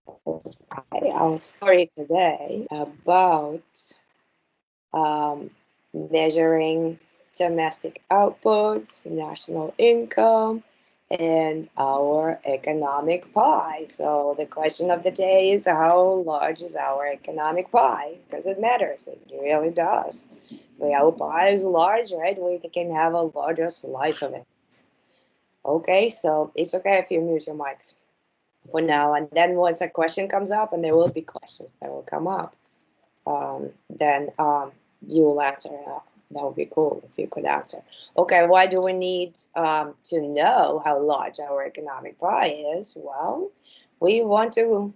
Our story today about um, measuring domestic output, national income, and our economic pie. So the question of the day is, how large is our economic pie? Because it matters. It really does. If our pie is large, right, we can have a larger slice of it. Okay, so it's okay if you mute your mics for now. And then once a question comes up, and there will be questions that will come up, then you will answer. That would be cool if you could answer. Okay, why do we need to know how large our economic pie is? Well, we want to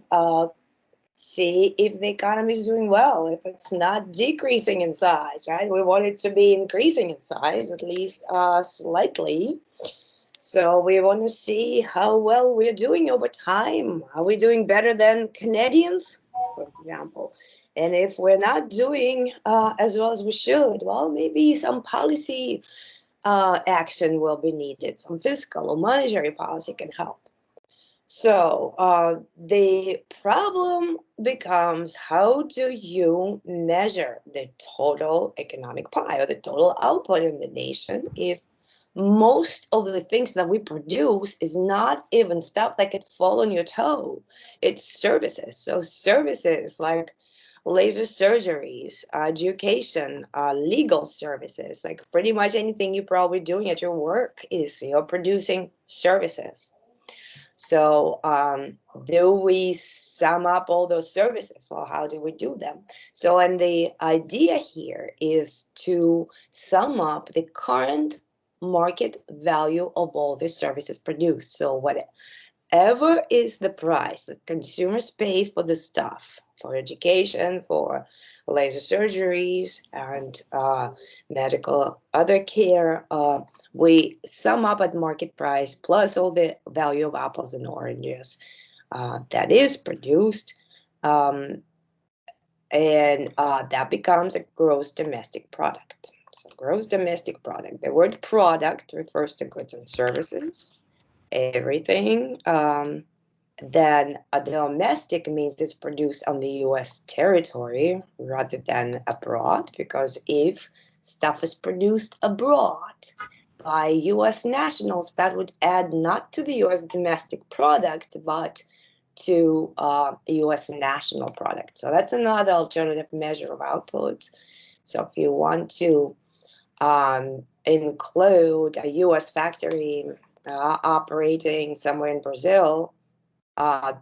see if the economy is doing well, if it's not decreasing in size, right? We want it to be increasing in size, at least slightly. So we want to see how well we're doing over time. Are we doing better than Canadians, for example? And if we're not doing as well as we should, well, maybe some policy action will be needed. Some fiscal or monetary policy can help. So the problem becomes, how do you measure the total economic pie or the total output in the nation if most of the things that we produce is not even stuff that could fall on your toe? It's services. So services like laser surgeries, education, legal services, like pretty much anything you're probably doing at your work is you're producing services. So, do we sum up all those services? Well, how do we do them? So, and the idea here is to sum up the current market value of all the services produced. So, whatever is the price that consumers pay for the stuff, for education, for laser surgeries, and medical other care, we sum up at market price plus all the value of apples and oranges that is produced, um, and that becomes a gross domestic product. So, gross domestic product. The word product refers to goods and services, everything. Then a domestic means it's produced on the US territory rather than abroad, because if stuff is produced abroad by US nationals, that would add not to the US domestic product, but to US national product. So that's another alternative measure of output. So if you want to include a US factory operating somewhere in Brazil,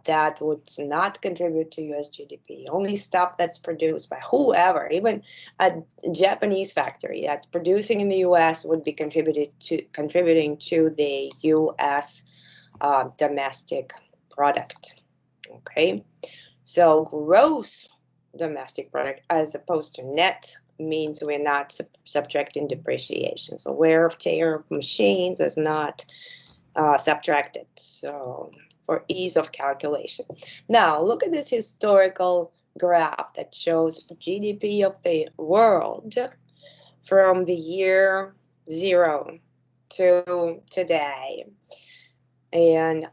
that would not contribute to US GDP. Only stuff that's produced by whoever, even a Japanese factory that's producing in the US, would be contributing to the US domestic product. Okay, so gross domestic product as opposed to net means we're not subtracting depreciation. So wear of tear of machines is not subtracted. So for ease of calculation. Now, look at this historical graph that shows GDP of the world from the year 0 to today. And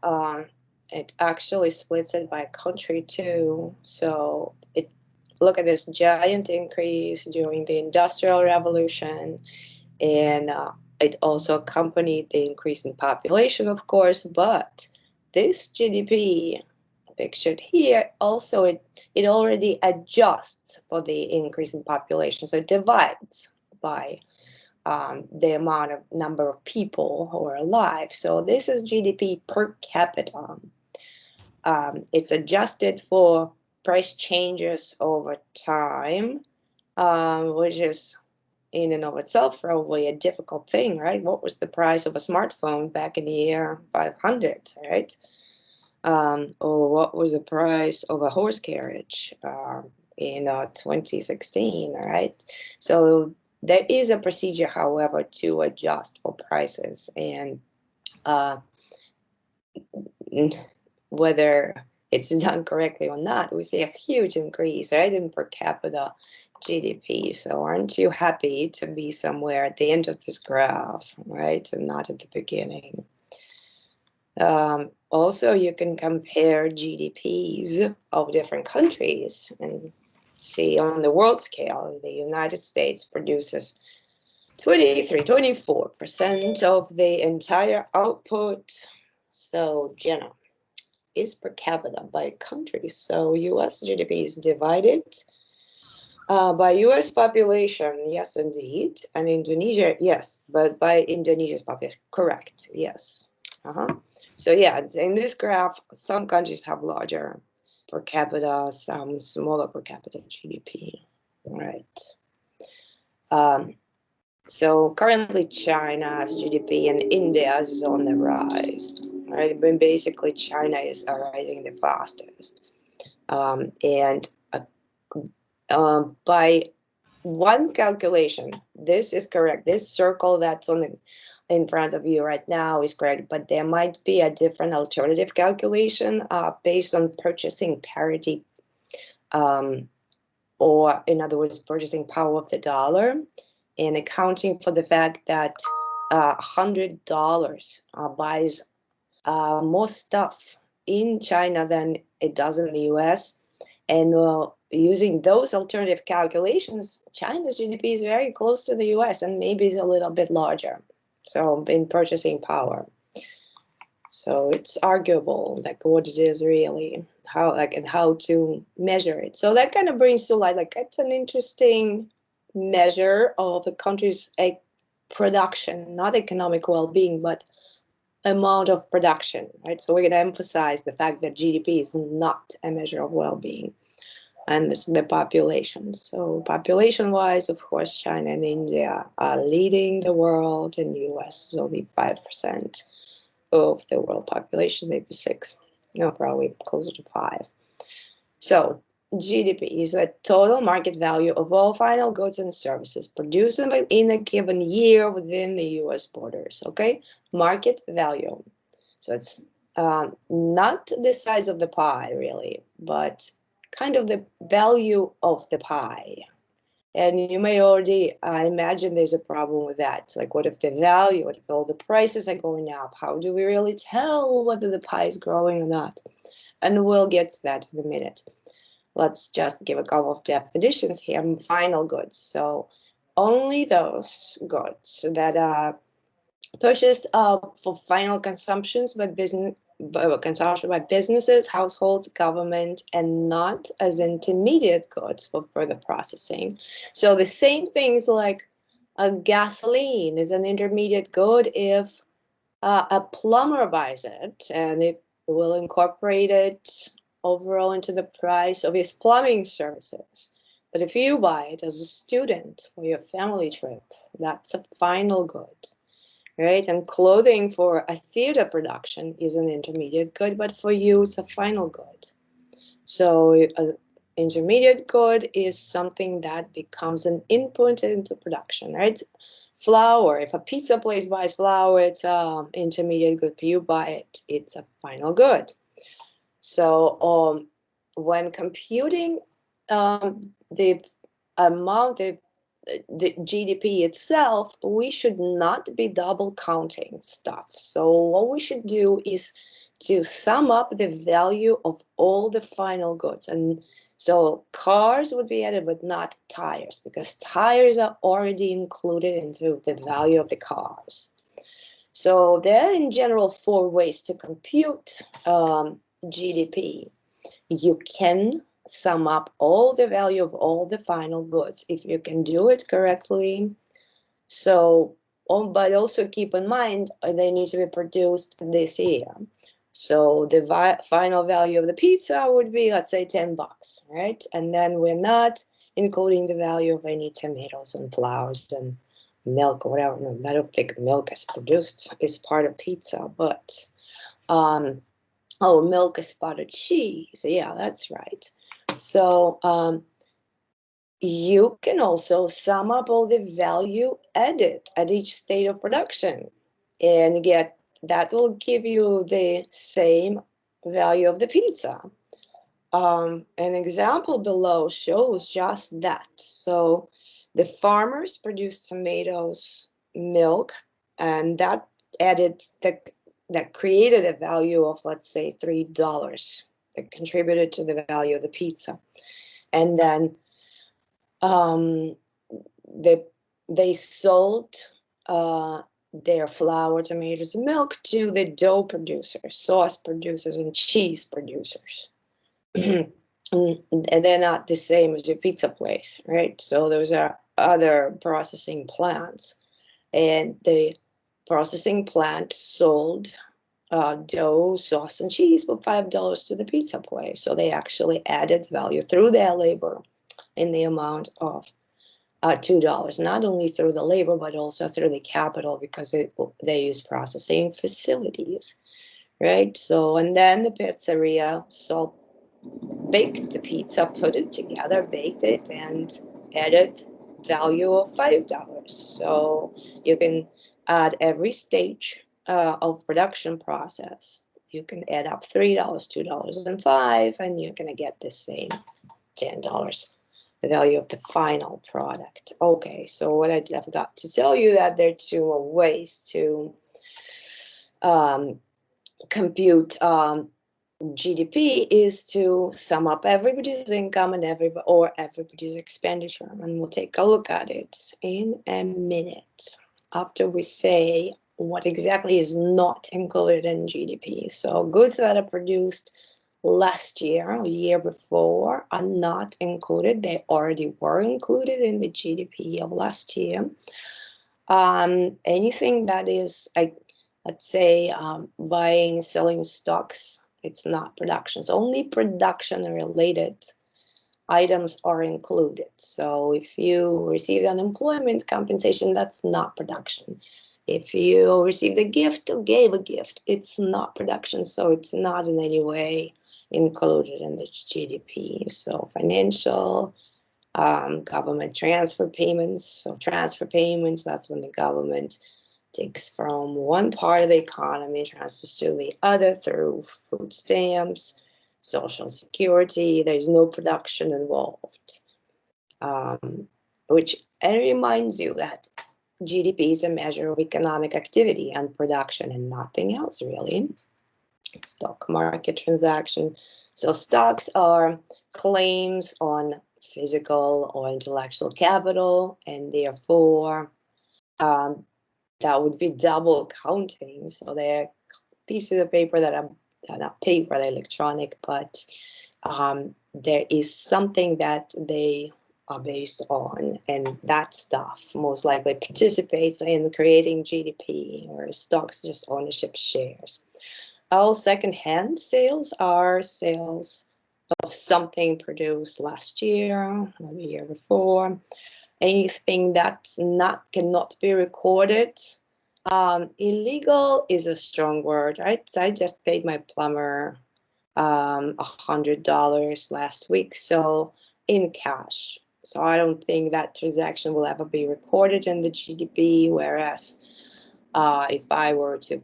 it actually splits it by country too. So look at this giant increase during the Industrial Revolution, and it also accompanied the increase in population, of course, but this GDP pictured here also, it already adjusts for the increase in population. So it divides by the amount of number of people who are alive. So this is GDP per capita. It's adjusted for price changes over time, which is in and of itself probably a difficult thing, right? What was the price of a smartphone back in the year 500, right? Or what was the price of a horse carriage in 2016, right? So there is a procedure, however, to adjust for prices, and uh, whether it's done correctly or not, we see a huge increase, right, in per capita GDP. So aren't you happy to be somewhere at the end of this graph, right, and not at the beginning? Also, you can compare GDPs of different countries and see on the world scale, the United States produces 24% of the entire output. So, is per capita by country. So US GDP is divided by US population, yes, indeed. And Indonesia, yes, but by Indonesia's population, correct, yes. So yeah, in this graph, some countries have larger per capita, some smaller per capita GDP, right? So currently China's GDP and India's is on the rise, right? But basically China is rising the fastest. And by one calculation, this is correct. This circle that's in front of you right now is correct, but there might be a different alternative calculation based on purchasing parity, or in other words, purchasing power of the dollar, and accounting for the fact that $100 buys more stuff in China than it does in the US. And using those alternative calculations, China's GDP is very close to the US and maybe is a little bit larger. So in purchasing power. So it's arguable like what it is really, and how to measure it. So that kind of brings to light, like, it's an interesting measure of a country's production, not economic well-being, but amount of production, right? So we're going to emphasize the fact that GDP is not a measure of well-being, and this is the population. So population-wise, of course, China and India are leading the world, and US is only 5% of the world population, maybe 6, no, probably closer to 5. So GDP is the total market value of all final goods and services produced in a given year within the US borders, okay? Market value. So it's not the size of the pie, really, but kind of the value of the pie. And you may already imagine there's a problem with that. Like, what if the value, what if all the prices are going up? How do we really tell whether the pie is growing or not? And we'll get to that in a minute. Let's just give a couple of definitions here. Final goods. So only those goods that are purchased for final consumptions by businesses, households, government, and not as intermediate goods for further processing. So the same things like gasoline is an intermediate good if a plumber buys it, and it will incorporate it overall into the price of his plumbing services. But if you buy it as a student for your family trip, that's a final good. Right? And clothing for a theater production is an intermediate good, but for you, it's a final good. So an intermediate good is something that becomes an input into production, right? Flour, if a pizza place buys flour, it's an intermediate good. If you buy it, it's a final good. So when computing the amount of the GDP itself, we should not be double counting stuff. So what we should do is to sum up the value of all the final goods. And so cars would be added, but not tires, because tires are already included into the value of the cars. So there are in general 4 ways to compute GDP. You can sum up all the value of all the final goods if you can do it correctly. So, but also keep in mind they need to be produced this year. So the final value of the pizza would be, let's say, $10, right? And then we're not including the value of any tomatoes and flowers and milk or whatever. No, I don't think milk is produced is part of pizza, but milk is part of cheese. Yeah, that's right. So you can also sum up all the value added at each state of production, and that will give you the same value of the pizza. An example below shows just that. So the farmers produced tomatoes, milk, and that added that created a value of, let's say, $3 that contributed to the value of the pizza. And then they sold their flour, tomatoes, and milk to the dough producers, sauce producers, and cheese producers. And they're not the same as your pizza place, right? So those are other processing plants. And the processing plant sold dough, sauce, and cheese for $5 to the pizza place. So they actually added value through their labor in the amount of $2, not only through the labor, but also through the capital, because they use processing facilities, right? So, and then the pizzeria baked the pizza, put it together, baked it, and added value of $5. So you can add every stage of production process. You can add up $3, $2, and $5, and you're going to get the same $10, the value of the final product. Okay, so what I forgot to tell you, that there are two ways to compute GDP, is to sum up everybody's income and everybody's expenditure, and we'll take a look at it in a minute after we say what exactly is not included in GDP. So goods that are produced last year or year before are not included. They already were included in the GDP of last year. Anything that is, let's say, buying, selling stocks, it's not production. So only production-related items are included. So if you received unemployment compensation, that's not production. If you received a gift or gave a gift, it's not production. So it's not in any way included in the GDP. So financial, government transfer payments. So transfer payments, that's when the government takes from one part of the economy, transfers to the other through food stamps, social security. There's no production involved. Which reminds you that GDP is a measure of economic activity and production and nothing else, really. Stock market transaction. So stocks are claims on physical or intellectual capital, and therefore that would be double counting. So they're pieces of paper that are not paper, they're electronic, but there is something that they are based on, and that stuff most likely participates in creating GDP, or stocks just ownership shares. All second-hand sales are sales of something produced last year or the year before. Anything that cannot be recorded. Illegal is a strong word, right? So I just paid my plumber $100 last week, so in cash. So I don't think that transaction will ever be recorded in the GDP, whereas if I were to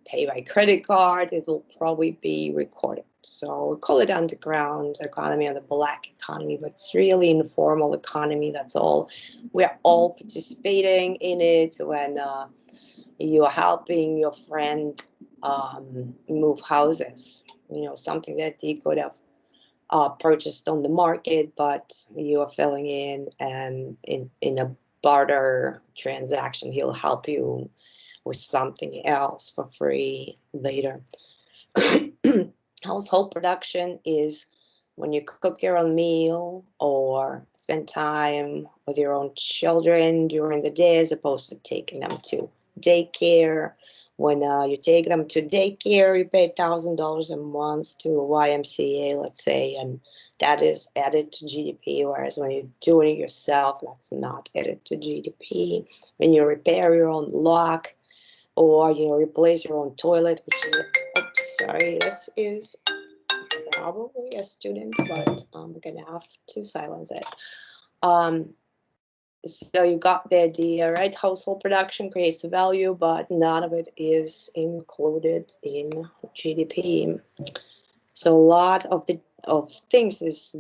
pay by credit card, it will probably be recorded. So we call it underground economy or the black economy, but it's really informal economy. That's all. We're all participating in it when you're helping your friend move houses. You know, something that he could have purchased on the market, but you are filling in, and in a barter transaction, he'll help you with something else for free later. Household production is when you cook your own meal or spend time with your own children during the day, as opposed to taking them to daycare. When you take them to daycare, you pay $1,000 a month to a YMCA, let's say, and that is added to GDP, whereas when you're doing it yourself, that's not added to GDP. When you repair your own lock, or you replace your own toilet, which is, oops, sorry, this is probably a student, but I'm gonna have to silence it. So you got the idea, right? Household production creates value, but none of it is included in GDP. So a lot of things is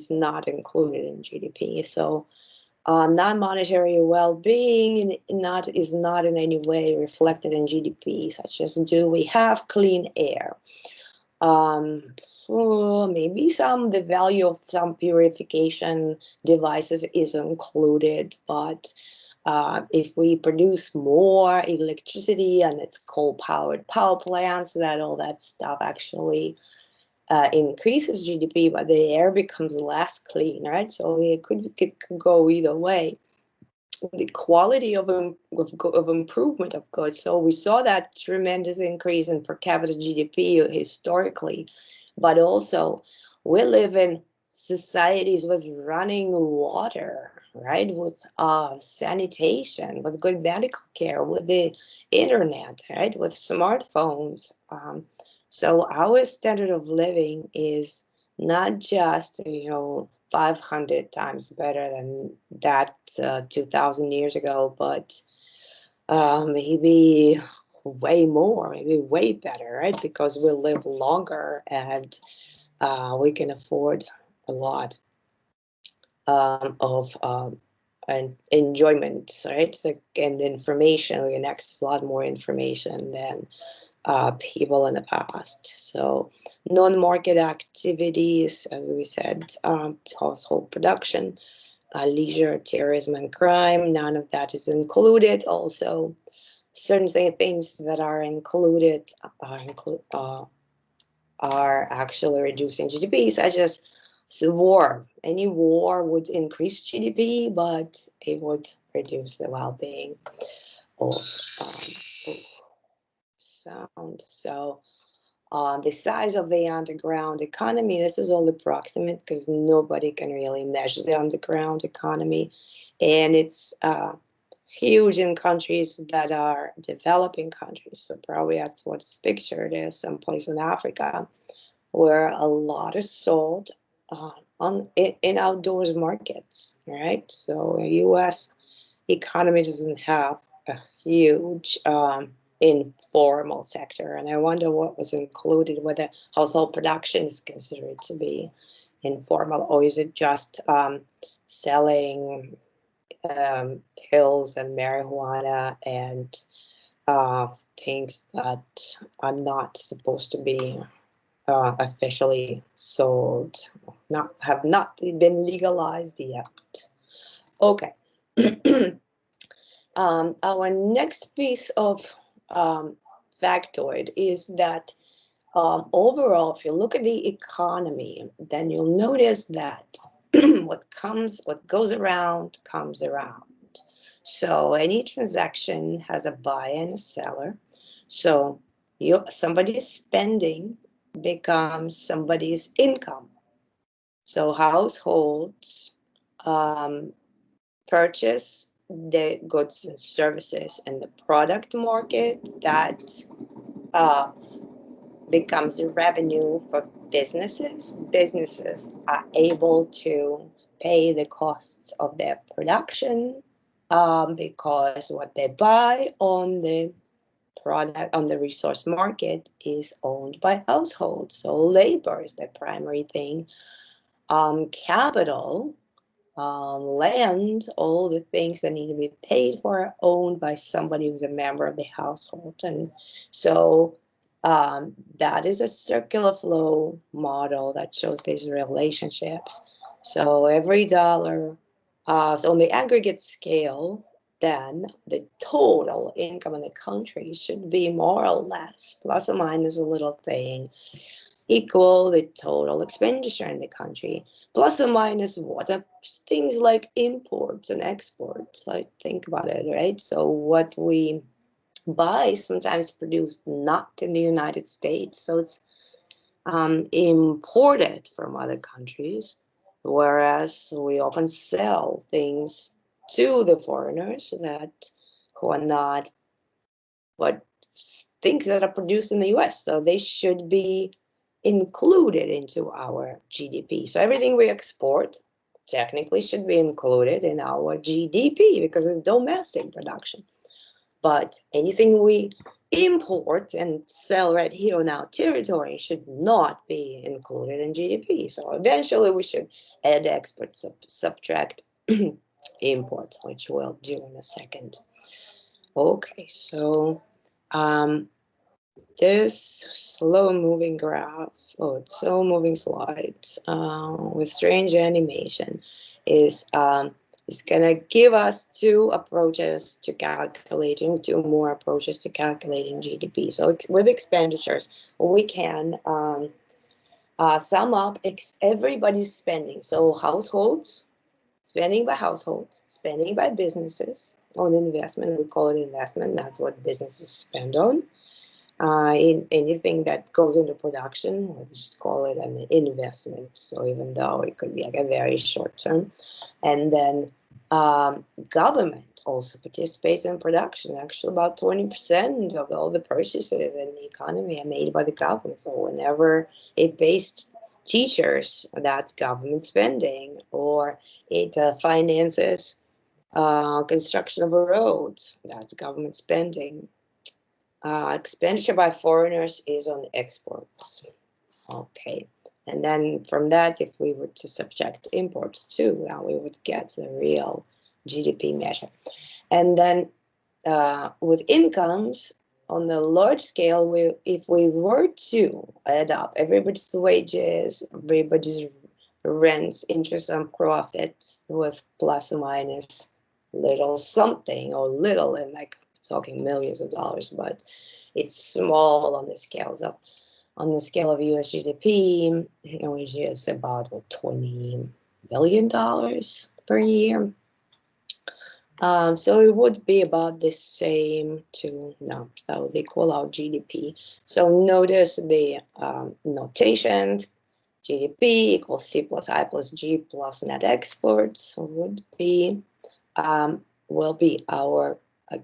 not included in GDP. So Non-monetary well-being is not in any way reflected in GDP, such as do we have clean air? Maybe the value of some purification devices is included, but if we produce more electricity and it's coal-powered power plants, all that stuff actually increases GDP, but the air becomes less clean, right? So it could go either way. The quality of improvement of goods. So we saw that tremendous increase in per capita GDP historically, but also we live in societies with running water, right? With sanitation, with good medical care, with the internet, right? With smartphones. So our standard of living is not just, 500 times better than that 2,000 years ago, but maybe way more, maybe way better, right? Because we live longer and we can afford a lot of enjoyment, right? And information, we can access a lot more information than people in the past. So non-market activities, as we said, household production, leisure, terrorism, and crime, none of that is included. Also, certain things that are included are actually reducing GDP, such as war. Any war would increase GDP, but it would reduce the well-being of sound. So the size of the underground economy, this is all approximate because nobody can really measure the underground economy. And it's huge in countries that are developing countries. So probably that's what's pictured is someplace in Africa where a lot is sold in outdoors markets, right? So the U.S. economy doesn't have a huge informal sector, and I wonder what was included, whether household production is considered to be informal, or is it just selling pills and marijuana and things that are not supposed to be officially sold, have not been legalized yet. Okay. Our next piece of factoid is that overall, if you look at the economy, then you'll notice that what goes around comes around. So any transaction has a buyer and a seller. So somebody's spending becomes somebody's income. So households purchase the goods and services in the product market that uh, becomes revenue for businesses. Businesses are able to pay the costs of their production because what they buy on the product on the resource market is owned by households. So labor is the primary thing. Capital, land, all the things that need to be paid for are owned by somebody who's a member of the household. And so that is a circular flow model that shows these relationships. So every dollar, so on the aggregate scale, then the total income in the country should be more or less, plus or minus a little thing, equal the total expenditure in the country, plus or minus what? Things like imports and exports. Like, think about it, right? So what we buy sometimes produced not in the United States, so it's imported from other countries, whereas we often sell things to the foreigners that who are not what things that are produced in the US. So they should be included into our GDP. So everything we export technically should be included in our GDP because it's domestic production. But anything we import and sell right here on our territory should not be included in GDP. So eventually we should add export, subtract imports, which we'll do in a second. Okay, so this slow-moving graph, it's slow-moving slides with strange animation is gonna give us two more approaches to calculating GDP. So with expenditures, we can sum up everybody's spending. So households, spending by households, spending by businesses on investment. We call it investment. That's what businesses spend on. In anything that goes into production, we'll just call it an investment. So even though it could be like a very short term. And then government also participates in production. Actually, about 20% of all the purchases in the economy are made by the government. So whenever it pays teachers, that's government spending, or it finances construction of roads, that's government spending. Expenditure by foreigners is on exports. Okay. And then from that, if we were to subject imports too, now we would get the real GDP measure. And then with incomes on the large scale, if we were to add up everybody's wages, everybody's rents, interest on profits with plus or minus little something or little, and like talking millions of dollars, but it's small on the scales of US GDP, which is about $20 billion per year. So it would be about the same to now, so they call out GDP. So notice the notation: GDP equals C plus I plus G plus net exports would be will be our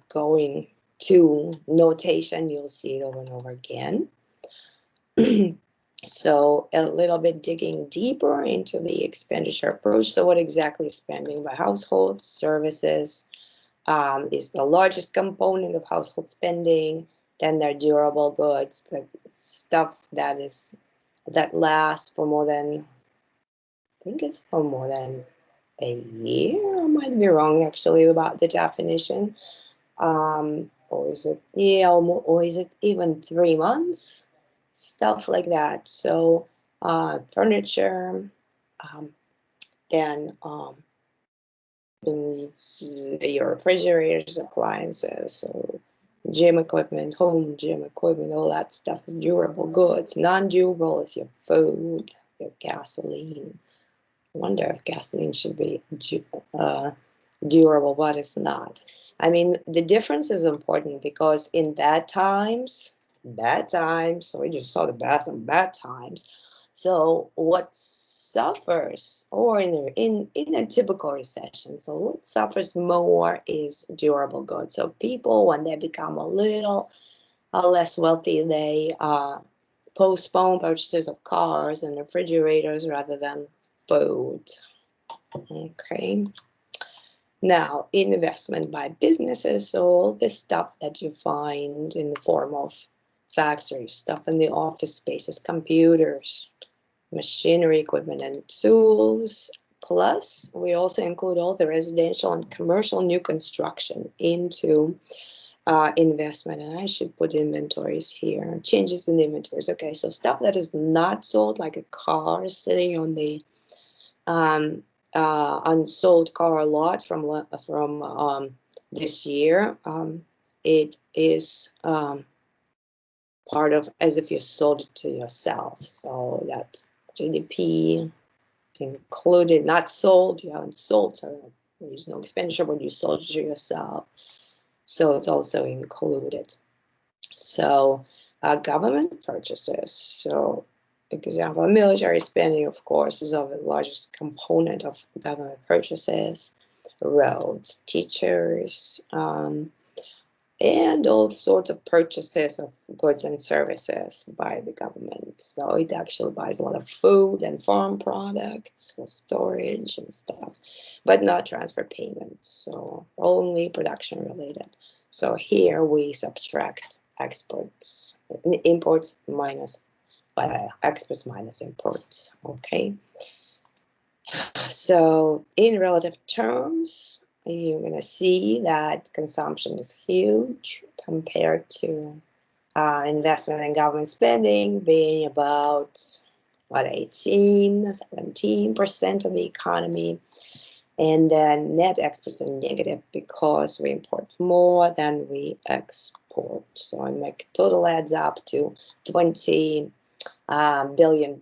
going to notation. You'll see it over and over again. So a little bit digging deeper into the expenditure approach. So what exactly is spending by households? Services is the largest component of household spending. Then there are durable goods, the stuff that lasts for more than, I think it's for more than a year. I might be wrong actually about the definition. Or is it, yeah, or is it even 3 months? Stuff like that. So furniture, then your refrigerators, appliances, so gym equipment, home gym equipment, all that stuff is durable goods. Non-durable is your food, your gasoline. I wonder if gasoline should be durable, but it's not. I mean, the difference is important because in bad times, so we just saw the best in bad times. So what suffers, or in a typical recession, so what suffers more is durable goods. So people, when they become a little less wealthy, they postpone purchases of cars and refrigerators rather than food. Okay. Now, investment by businesses, so all the stuff that you find in the form of factories, stuff in the office spaces, computers, machinery, equipment, and tools. Plus, we also include all the residential and commercial new construction into investment. And I should put inventories here. Changes in the inventories. Okay, so stuff that is not sold, like a car sitting on the unsold car lot from this year. It is part of as if you sold it to yourself. So that's GDP included, not sold. You haven't sold, so there's no expenditure, but you sold it to yourself. So it's also included. So government purchases. So example, military spending, of course, is of the largest component of government purchases. Roads, teachers, and all sorts of purchases of goods and services by the government. So it actually buys a lot of food and farm products for storage and stuff, but not transfer payments. So only production related. So here we subtract exports, imports minus exports minus imports. Okay. So in relative terms, you're going to see that consumption is huge compared to investment and government spending being about, what, 17% of the economy. And then net exports are negative because we import more than we export. So like total adds up to $20 billion.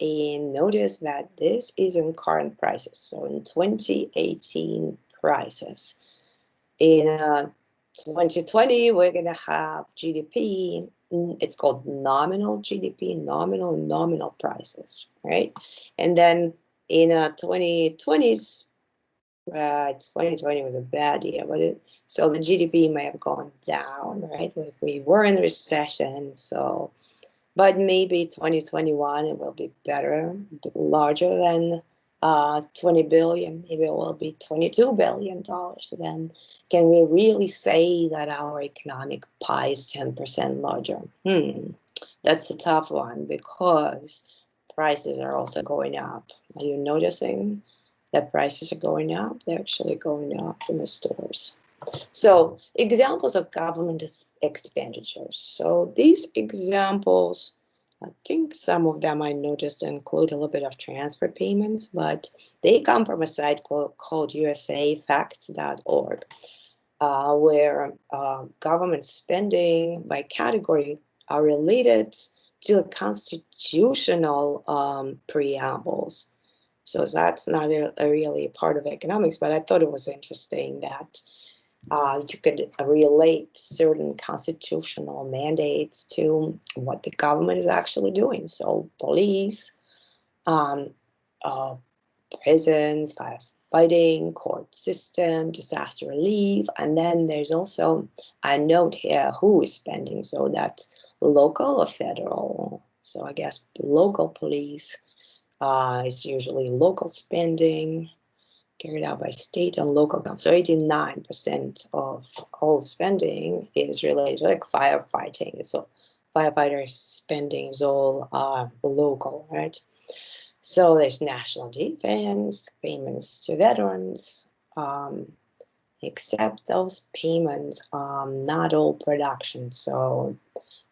And notice that this is in current prices. So in 2018 prices. In 2020, we're going to have GDP. It's called nominal GDP, nominal and nominal prices, right? And then in 2020s, 2020 was a bad year, so the GDP may have gone down, right? Like we were in recession, so, but maybe 2021 it will be better, larger than 20 billion. Maybe it will be $22 billion. Then can we really say that our economic pie is 10% larger? That's a tough one because prices are also going up. Are you noticing that prices are going up? They're actually going up in the stores. So examples of government expenditures. So these examples, I think some of them I noticed include a little bit of transfer payments, but they come from a site called usafacts.org, where government spending by category are related to constitutional preambles. So that's not really a part of economics, but I thought it was interesting that you could relate certain constitutional mandates to what the government is actually doing. So police, prisons, firefighting, court system, disaster relief, and then there's also a note here who is spending. So that's local or federal. So I guess local police is usually local spending carried out by state and local government. So 89% of all spending is related to like firefighting. So firefighters spending is all local, right? So there's national defense, payments to veterans, except those payments, not all production. So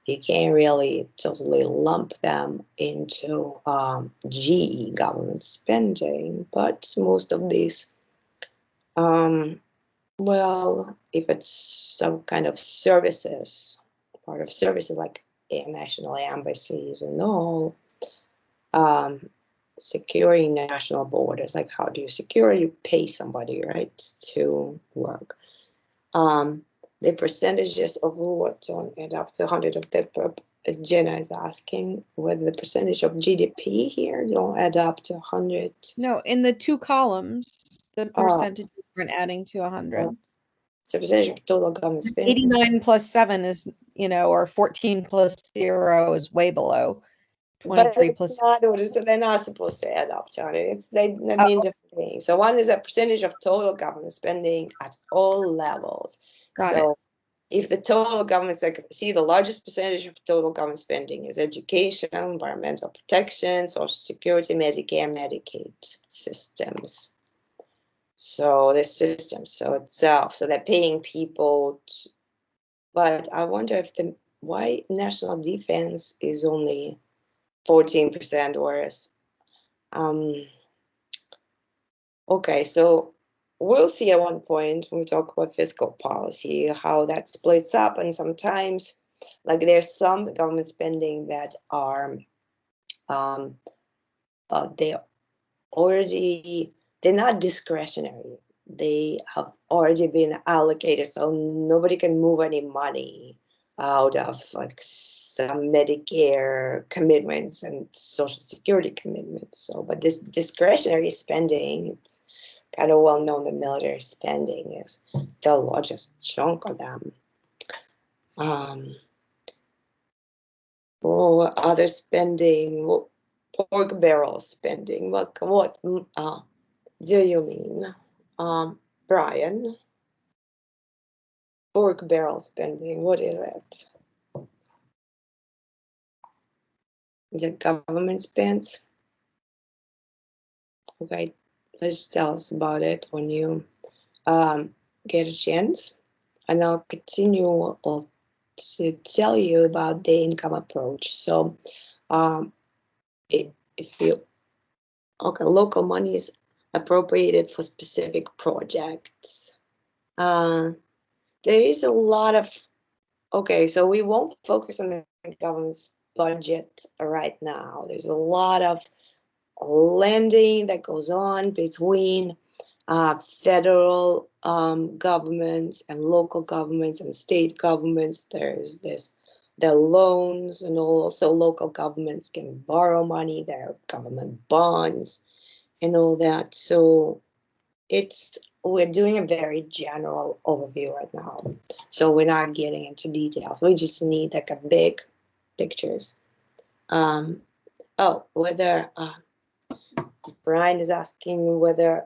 you can't really totally lump them into GE government spending, but most of these, well, if it's some kind of services, part of services like national embassies and all, securing national borders, like how do you secure? You pay somebody, right, to work. The percentages of what don't add up to 100 of the Jenna is asking whether the percentage of GDP here don't add up to 100. No, in the two columns, the percentages aren't adding to 100. So percentage of total government spending. 89 plus 7 is, or 14 plus 0 is way below. 23 plus. Not, so they're not supposed to add up to 100. They mean different things. So one is a percentage of total government spending at all levels. Got it. If the total government, see, the largest percentage of total government spending is education, environmental protection, social security, Medicare, Medicaid systems. So the systems, so itself, so they're paying people. But I wonder why national defense is only 14%, whereas, okay, so we'll see at one point when we talk about fiscal policy how that splits up, and sometimes like there's some government spending that are they're not discretionary, they have already been allocated, so nobody can move any money out of like some Medicare commitments and social security commitments. So but this discretionary spending, it's kind of well known that military spending is the largest chunk of them. Other spending, pork barrel spending. What do you mean, Brian? Pork barrel spending. What is it? The government spends. Okay, just tell us about it when you get a chance, and I'll continue to tell you about the income approach. So if you, okay, local money is appropriated for specific projects. There is a lot of, okay, so we won't focus on the government's budget right now. There's a lot of lending that goes on between federal governments and local governments and state governments. There's the loans, and also local governments can borrow money. There are government bonds and all that. So we're doing a very general overview right now. So we're not getting into details. We just need like a big pictures. Whether Brian is asking whether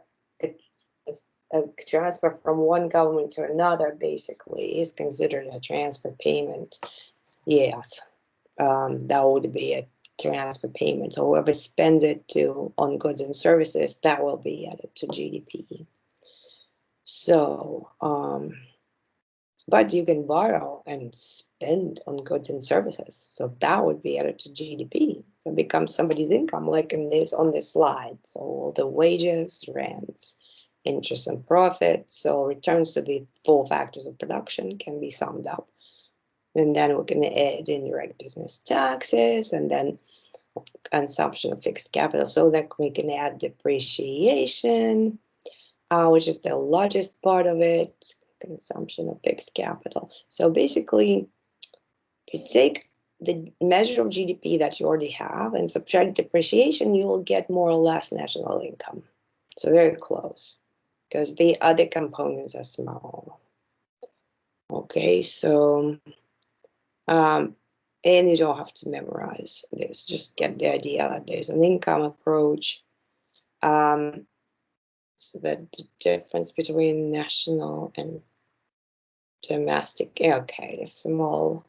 a transfer from one government to another basically is considered a transfer payment. Yes, that would be a transfer payment. So whoever spends it on goods and services, that will be added to GDP. So, but you can borrow and spend on goods and services. So that would be added to GDP. So it becomes somebody's income, like on this slide. So all the wages, rents, interest and profit. So returns to the 4 factors of production can be summed up. And then we're going to add indirect business taxes, and then consumption of fixed capital, so that we can add depreciation, which is the largest part of it, consumption of fixed capital. So basically, if you take the measure of GDP that you already have and subtract depreciation, you will get more or less national income. So very close, because the other components are small. Okay, so, and you don't have to memorize this, just get the idea that there's an income approach. So the difference between national and domestic, okay, a small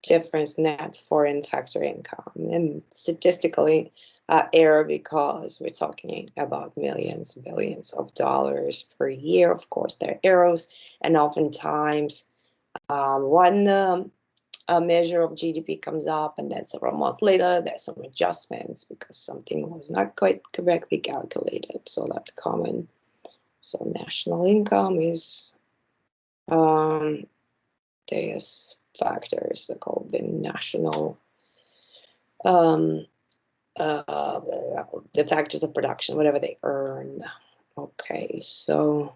difference, net foreign factor income, and statistically error, because we're talking about millions, billions of dollars per year. Of course, there are errors, and oftentimes one a measure of GDP comes up, and then several months later there's some adjustments because something was not quite correctly calculated. So that's common. So national income is there's factors called the national the factors of production, whatever they earn. Okay, so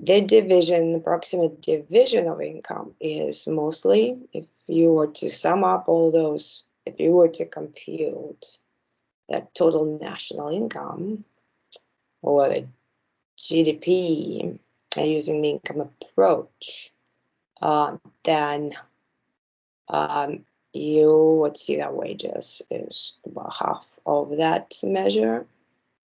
the approximate division of income is mostly, if you were to sum up all those, if you were to compute that total national income or the GDP using the income approach, then you would see that wages is about half of that measure.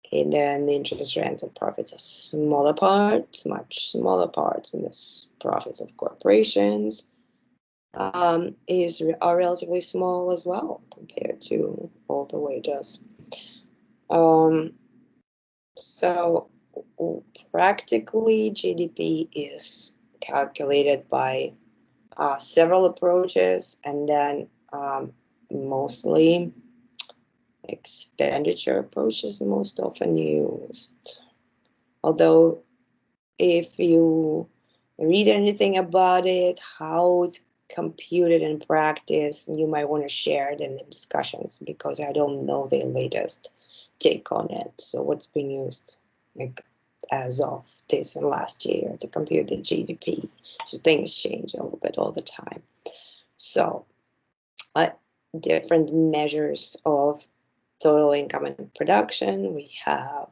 And then the interest, rents, and profits are smaller parts, much smaller parts, and the profits of corporations are relatively small as well compared to all the wages. So practically, GDP is calculated by several approaches, and then mostly expenditure approach is most often used. Although if you read anything about it, how it's computed in practice, you might want to share it in the discussions, because I don't know the latest take on it. So what's been used like as of this and last year to compute the GDP. So things change a little bit all the time. So different measures of total income and production. We have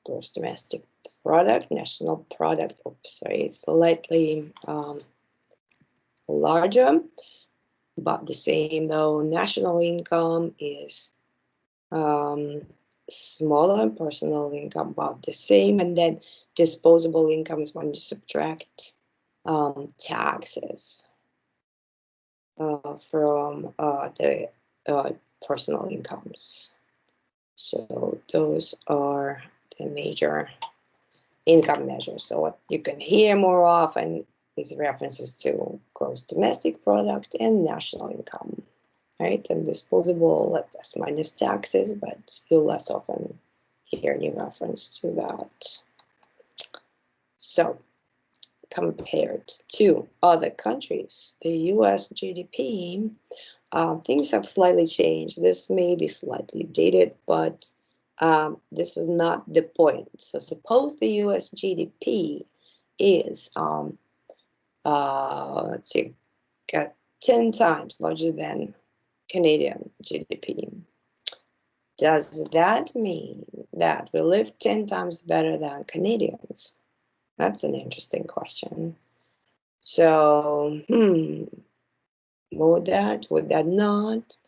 gross domestic product, national product. Oops, sorry, it's slightly larger, but the same though. National income is smaller, personal income about the same, and then disposable income is when you subtract taxes from the personal incomes. So those are the major income measures. So what you can hear more often is references to gross domestic product and national income, right? And disposable plus minus taxes, but you'll less often hear any reference to that. So compared to other countries, the US GDP, things have slightly changed. This may be slightly dated, but this is not the point. So suppose the US GDP is, let's see, got 10 times larger than Canadian GDP. Does that mean that we live 10 times better than Canadians? That's an interesting question. So, would that not?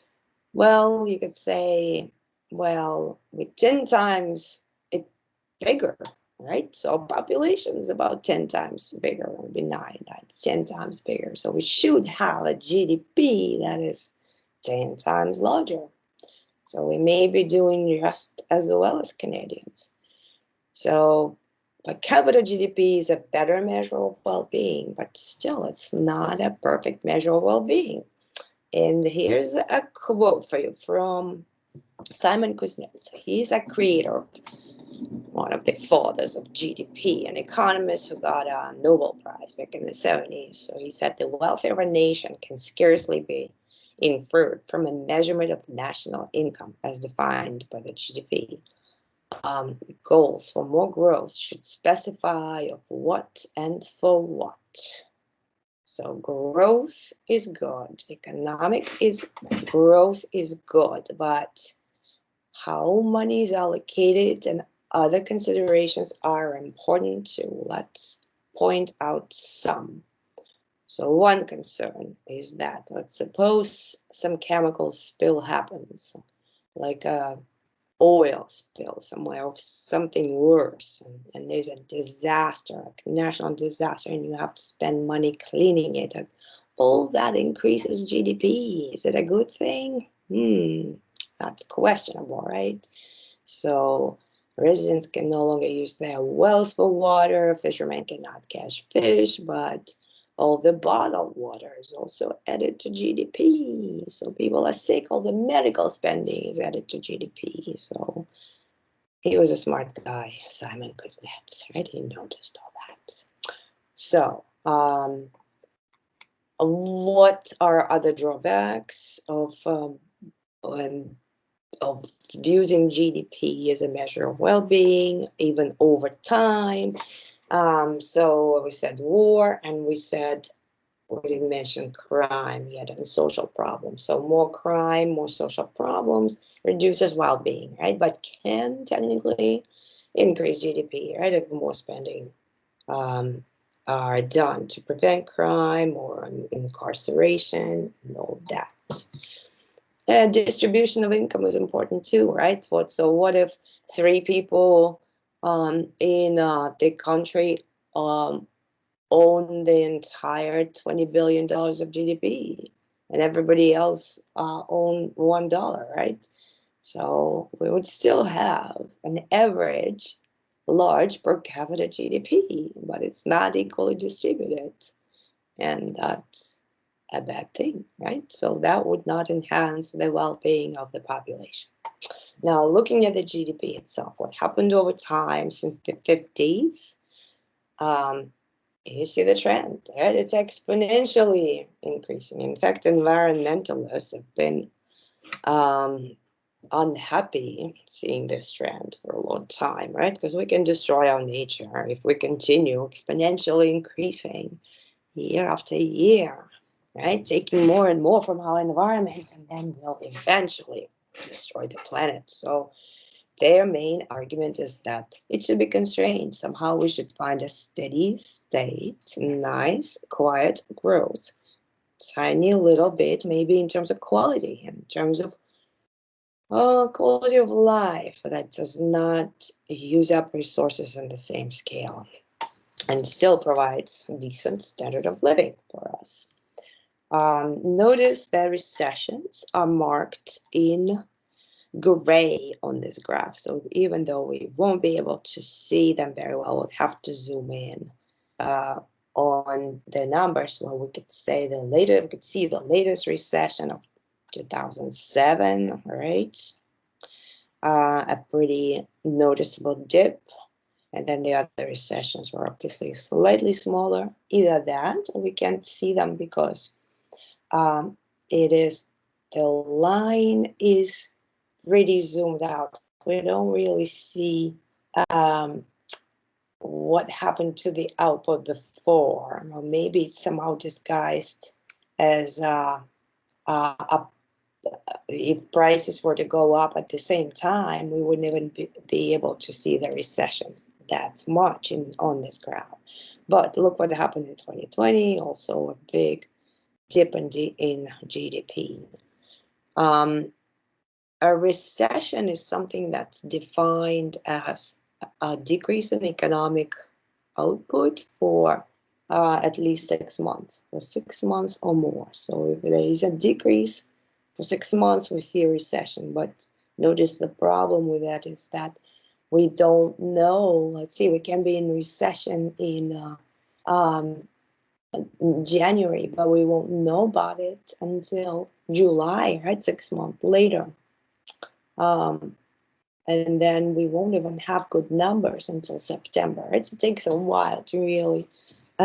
Well, you could say, well, with 10 times it bigger, right? So population is about 10 times bigger, it would be 10 times bigger. So we should have a GDP that is 10 times larger. So we may be doing just as well as Canadians. So per capita GDP is a better measure of well-being, but still it's not a perfect measure of well-being. And here's a quote for you from Simon Kuznets. He's a creator, one of the fathers of GDP, an economist who got a Nobel Prize back in the 70s. So he said the welfare of a nation can scarcely be inferred from a measurement of national income as defined by the GDP. Goals for more growth should specify of what and for what. So growth is good, growth is good, but how money is allocated and other considerations are important too. Let's point out some. So one concern is that, let's suppose some chemical spill happens, like a oil spill somewhere or something worse, and there's a disaster, like a national disaster, and you have to spend money cleaning it. All that increases GDP. Is it a good thing? That's questionable, right? So residents can no longer use their wells for water, fishermen cannot catch fish, but all the bottled water is also added to GDP. So people are sick, all the medical spending is added to GDP. So he was a smart guy, Simon Kuznets, right? He noticed all that. So what are other drawbacks of using GDP as a measure of well-being, even over time? So we said war, and we said, we didn't mention crime yet, and social problems. So more crime, more social problems reduces well-being, right? But can technically increase GDP, right? If more spending are done to prevent crime or incarceration and all that. Distribution of income is important too, right? What if 3 people in the country own the entire $20 billion of GDP, and everybody else own $1, right? So we would still have an average large per capita GDP, but it's not equally distributed, and that's a bad thing, right? So that would not enhance the well-being of the population. Now, looking at the GDP itself, what happened over time since the 50s? You see the trend, right? It's exponentially increasing. In fact, environmentalists have been unhappy seeing this trend for a long time, right? Because we can destroy our nature if we continue exponentially increasing year after year, right? Taking more and more from our environment, and then we'll eventually destroy the planet. So their main argument is that it should be constrained. Somehow we should find a steady state, nice, quiet growth. Tiny little bit, maybe in terms of quality, in terms of quality of life that does not use up resources on the same scale and still provides a decent standard of living for us. Notice that recessions are marked in gray on this graph. So even though we won't be able to see them very well, we'll have to zoom in on the numbers. Well, we could say we could see the latest recession of 2007, right? A pretty noticeable dip. And then the other recessions were obviously slightly smaller. Either that, or we can't see them because the line is really zoomed out. We don't really see what happened to the output before, or maybe it's somehow disguised as if prices were to go up at the same time, we wouldn't even be able to see the recession that much on this graph. But look what happened in 2020, also a big dip in GDP. A recession is something that's defined as a decrease in economic output for at least 6 months, for 6 months or more. So if there is a decrease for 6 months, we see a recession. But notice the problem with that is that we don't know. Let's see, we can be in recession in January, but we won't know about it until July, right? 6 months later. And then we won't even have good numbers until September. Right? So it takes a while to really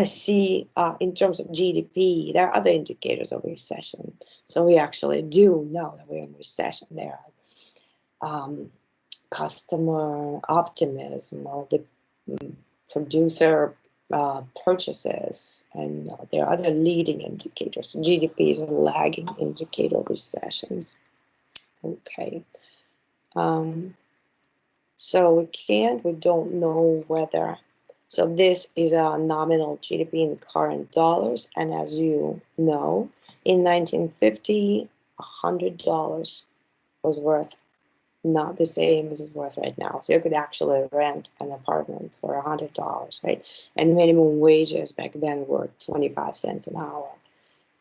see in terms of GDP. There are other indicators of recession. So we actually do know that we're in recession. There are customer optimism, all the producer purchases, and there are other leading indicators. GDP is a lagging indicator of recession. Okay. So we don't know whether, so this is a nominal GDP in current dollars. And as you know, in 1950, $100 was worth not the same as it's worth right now. So you could actually rent an apartment for $100, right? And minimum wages back then were 25 cents an hour,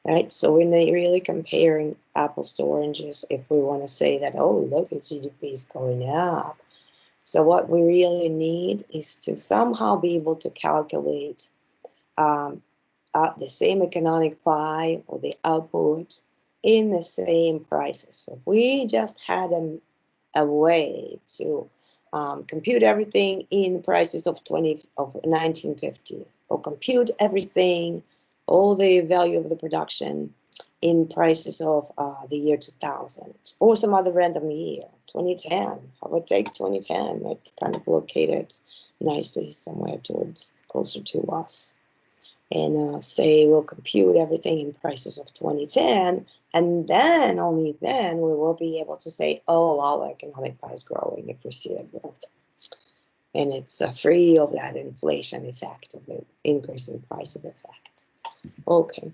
right? So we're not really comparing apples to oranges if we want to say that, oh, look, the GDP is going up. So what we really need is to somehow be able to calculate the same economic pie or the output in the same prices. So if we just had a way to compute everything in prices of 1950, or compute everything, all the value of the production in prices of the year 2000, or some other random year, 2010. I would take 2010. It's kind of located nicely somewhere towards closer to us. And say we'll compute everything in prices of 2010, and then, only then, we will be able to say, oh, our economic pie is growing if we see that growth. And it's free of that inflation effect, of the increase in prices effect. Okay.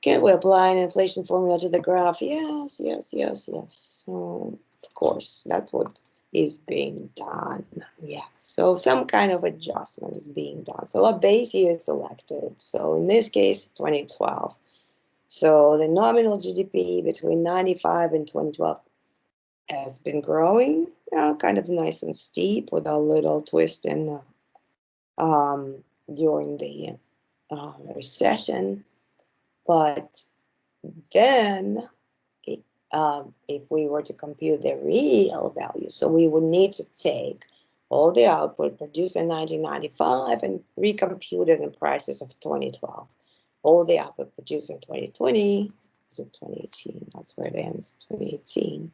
Can we apply an inflation formula to the graph? Yes. So, of course, that's what is being done. Yeah, so some kind of adjustment is being done. So a base year is selected. So in this case, 2012. So the nominal GDP between 95 and 2012 has been growing, kind of nice and steep, with a little twist in during the recession. But then, if we were to compute the real value, so we would need to take all the output produced in 1995 and recompute it in prices of 2012. All the output produced in 2020, is it 2018? That's where it ends, 2018.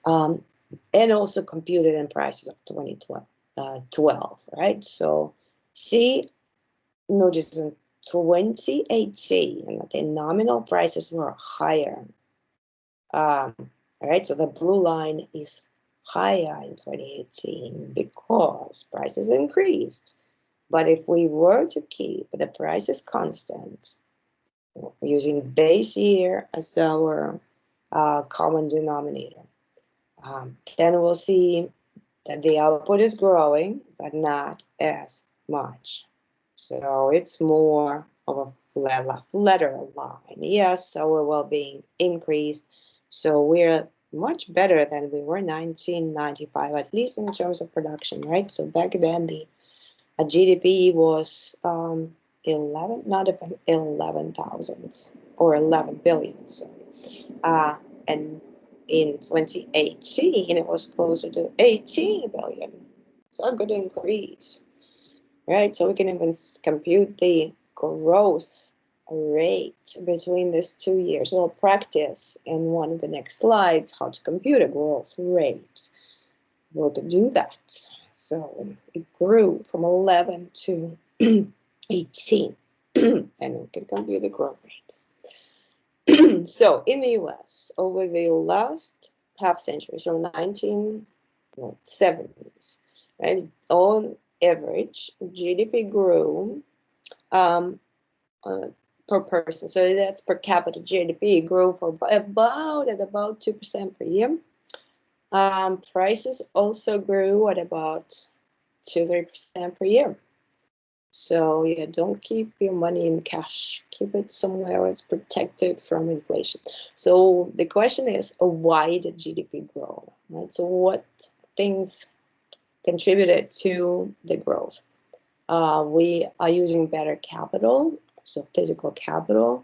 And also compute it in prices of 2012, right? So see, notice in 2018, the nominal prices were higher. All right, so the blue line is higher in 2018 because prices increased. But if we were to keep the prices constant, using base year as our common denominator, then we'll see that the output is growing, but not as much. So it's more of a flatter line. Yes, our well-being increased. So we're much better than we were 1995, at least in terms of production, right? So back then the GDP was 11,000 or 11 billion. So, and in 2018, it was closer to 18 billion. So a good increase, right? So we can even compute the growth rate between these 2 years. We'll practice in one of the next slides how to compute a growth rate. We'll do that. So it grew from 11 to 18, and we can compute the growth rate. So in the US, over the last half century, from 1970s, right, on average, GDP grew per person. So that's per capita GDP grew for about 2% per year. Prices also grew at about 2-3% per year. So yeah, don't keep your money in cash. Keep it somewhere where it's protected from inflation. So the question is, why did GDP grow? Right. So what things contributed to the growth? We are using better capital, so physical capital.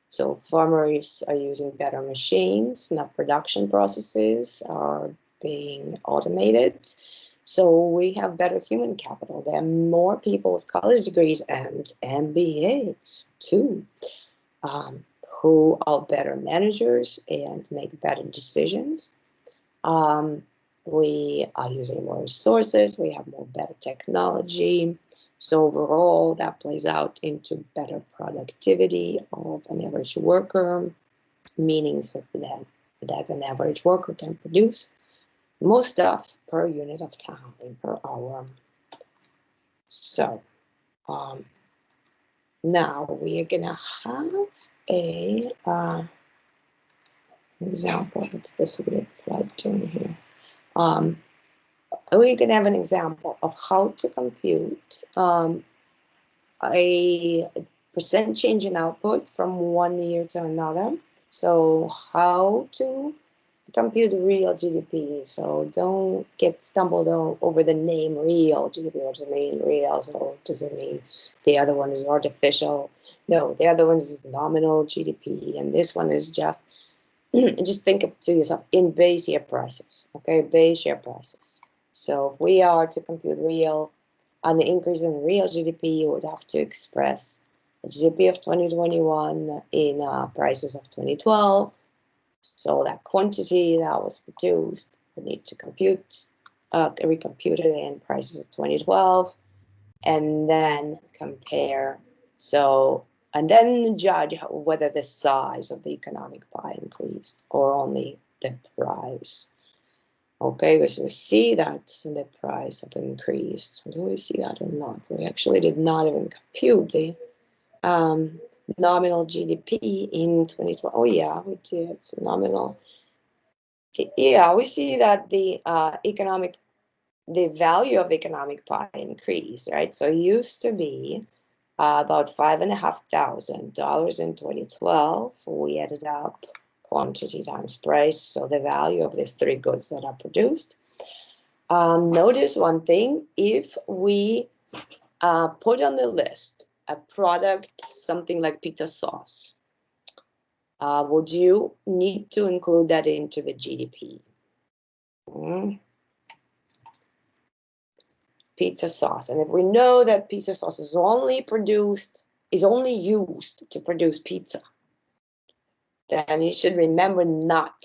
So farmers are using better machines. Now production processes are being automated. So we have better human capital. There are more people with college degrees and MBAs too, who are better managers and make better decisions. We are using more resources. We have more better technology. So overall, that plays out into better productivity of an average worker, meaning that an average worker can produce more stuff per unit of time, per hour. So now we are gonna have a example. What's this weird slide turn here? We can have an example of how to compute a percent change in output from one year to another. So how to compute real GDP. So don't get stumbled over the name real GDP. What does it mean real? So does it mean the other one is artificial? No, the other one is nominal GDP, and this one is just think to yourself in base year prices. Okay, base year prices. So if we are to compute real, and the increase in real GDP, you would have to express the GDP of 2021 in prices of 2012. So that quantity that was produced, we need to recompute it in prices of 2012, and then compare. So, and then judge whether the size of the economic pie increased or only the price. Okay, so we see that the price have increased. Do we see that or not? We actually did not even compute the nominal GDP in 2012. Oh yeah, we did. It's nominal. Yeah, we see that the value of economic pie increased, right? So it used to be about $5,500 in 2012. We added up quantity times price, so the value of these three goods that are produced. Notice one thing: if we put on the list a product, something like pizza sauce, would you need to include that into the GDP? Pizza sauce. And if we know that pizza sauce is only used to produce pizza, then you should remember not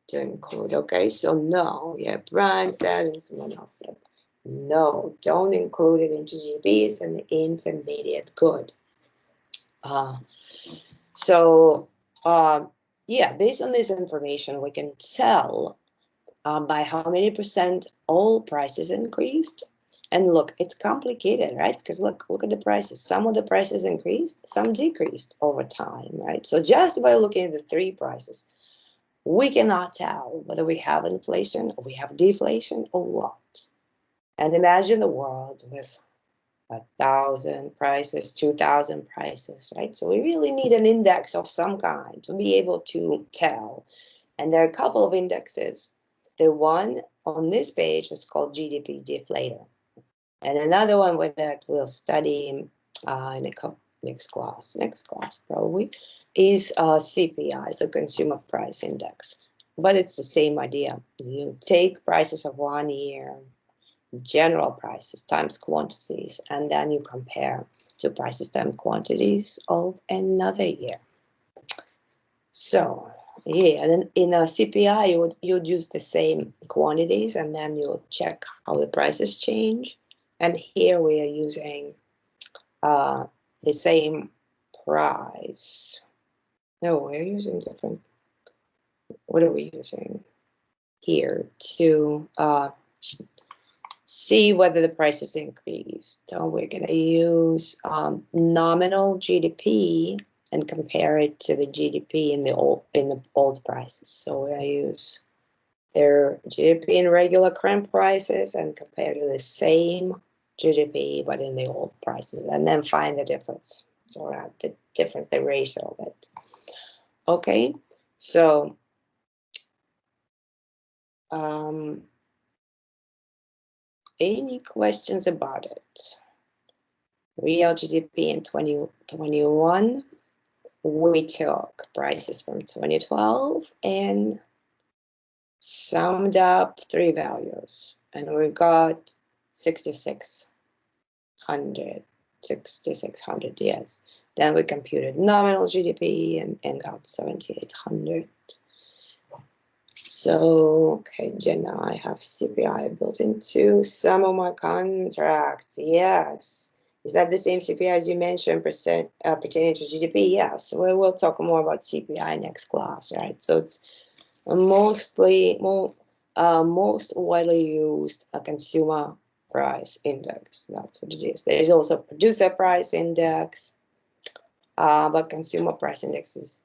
to include. Okay, so no. Yeah, Brian said and someone else said no, don't include it into GDP. It's an intermediate good. Yeah, based on this information, we can tell by how many percent all prices increased. And look, it's complicated, right? Because look at the prices. Some of the prices increased, some decreased over time, right? So just by looking at the three prices, we cannot tell whether we have inflation or we have deflation or what. And imagine the world with 1,000 prices, 2,000 prices, right? So we really need an index of some kind to be able to tell And there are a couple of indexes. The one on this page is called GDP deflator. And another one that we'll study in next class probably, is CPI, so Consumer Price Index. But it's the same idea. You take prices of 1 year, general prices times quantities, and then you compare to prices times quantities of another year. So yeah, and then in a CPI, you'd use the same quantities, and then you'll check how the prices change. And here we are using the same price. No, we're using different. What are we using here to see whether the price is increased? So we're going to use nominal GDP and compare it to the GDP in the old prices. So we're going to use their GDP in regular current prices and compare to the same GDP but in the old prices, and then find the difference. So the difference, the ratio of it. Okay, so any questions about it? Real GDP in 2021, we took prices from 2012 and summed up 3 values, and we got 6,600, yes. Then we computed nominal GDP and got 7,800. So, okay, Jenna, I have CPI built into some of my contracts. Yes. Is that the same CPI as you mentioned, pertaining to GDP? Yes. So we will talk more about CPI next class, right? So it's most widely used a consumer price index. That's what it is. There's also producer price index, but consumer price index is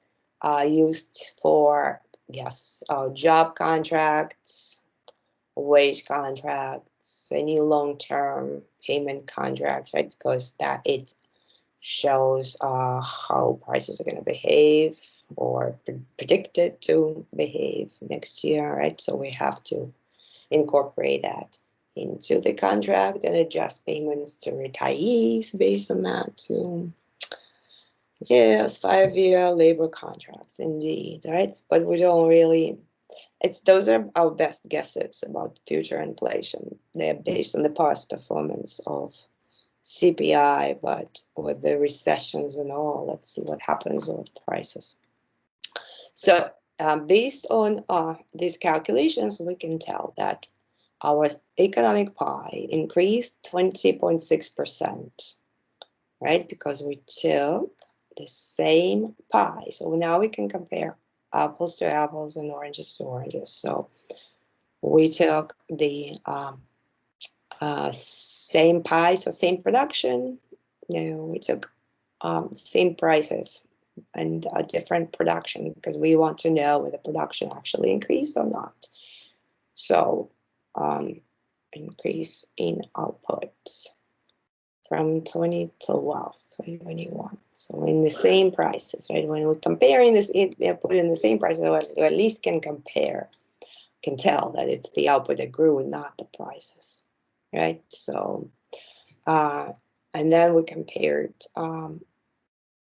used for job contracts, wage contracts, any long-term payment contracts, right? Because that it shows how prices are going to behave or predicted to behave next year, right? So we have to incorporate that into the contract and adjust payments to retirees based on that too. Yes, 5-year labor contracts, indeed, right? But we don't really, those are our best guesses about future inflation. They're based on the past performance of CPI, but with the recessions and all, let's see what happens with prices. So based on these calculations, we can tell that our economic pie increased 20.6%, right? Because we took the same pie. So now we can compare apples to apples and oranges to oranges. So we took the same pie, so same production. We took same prices and a different production because we want to know whether production actually increased or not. So increase in output from 2021. So in the same prices, right? When we're comparing this, put in the same prices, we at least can tell that it's the output that grew and not the prices, right? So, and then we compared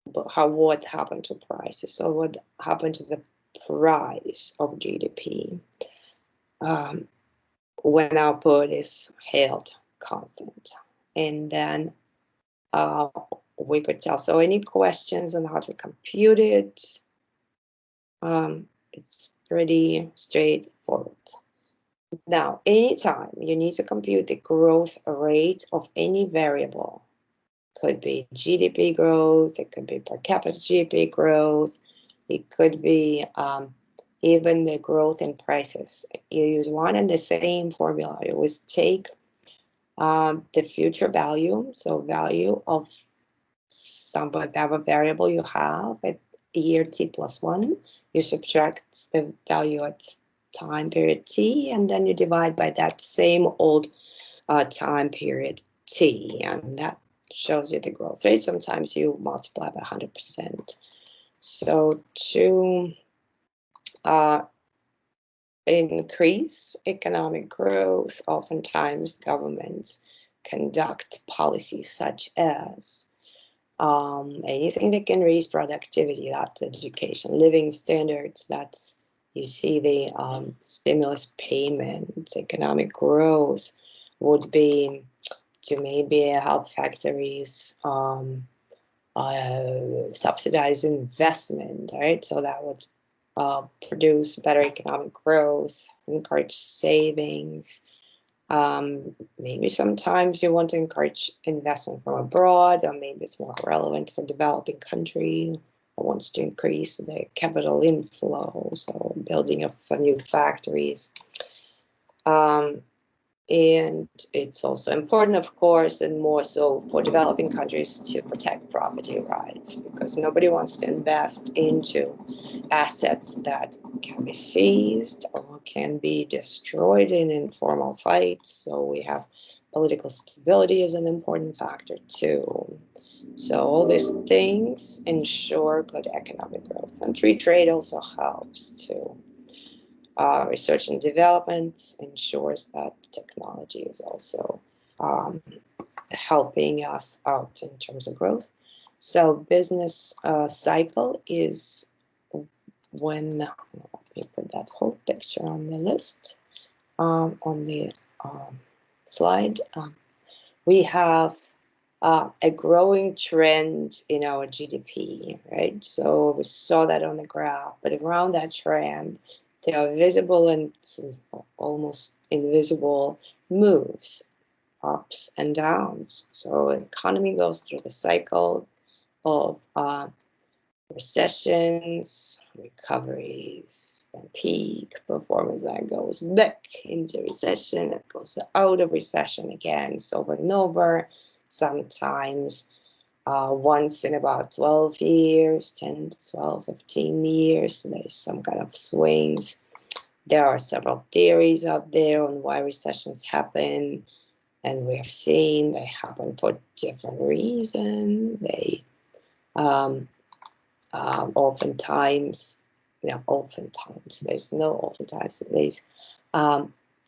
what happened to prices. So what happened to the price of GDP when output is held constant, and then we could tell. So any questions on how to compute it? It's pretty straightforward. Now, anytime you need to compute the growth rate of any variable, could be GDP growth, it could be per capita GDP growth, it could be even the growth in prices. You use one and the same formula. You always take the future value, so value of some whatever variable you have at year t plus 1, you subtract the value at time period t, and then you divide by that same old time period t, and that shows you the growth rate. Sometimes you multiply by 100%. So to increase economic growth, oftentimes governments conduct policies such as anything that can raise productivity, that's education, living standards, that's, you see the stimulus payments, economic growth would be to maybe help factories subsidize investment, right? So that would produce better economic growth, encourage savings. Maybe sometimes you want to encourage investment from abroad, or maybe it's more relevant for developing country that wants to increase the capital inflow, so building of new factories. And it's also important, of course, and more so for developing countries, to protect property rights, because nobody wants to invest into assets that can be seized or can be destroyed in informal fights. So we have political stability as an important factor too. So all these things ensure good economic growth, and free trade also helps too. Research and development ensures that technology is also helping us out in terms of growth. So business cycle is when, let me put that whole picture on the list, on the slide. We have a growing trend in our GDP, right? So we saw that on the graph, but around that trend, there are visible and almost invisible moves, ups and downs. So the economy goes through the cycle of recessions, recoveries, and peak performance that goes back into recession, that goes out of recession again, so over and over, sometimes once in about 12 years, 10 to 12, 15 years, there's some kind of swings. There are several theories out there on why recessions happen, and we have seen they happen for different reasons. They oftentimes, there's no oftentimes, there's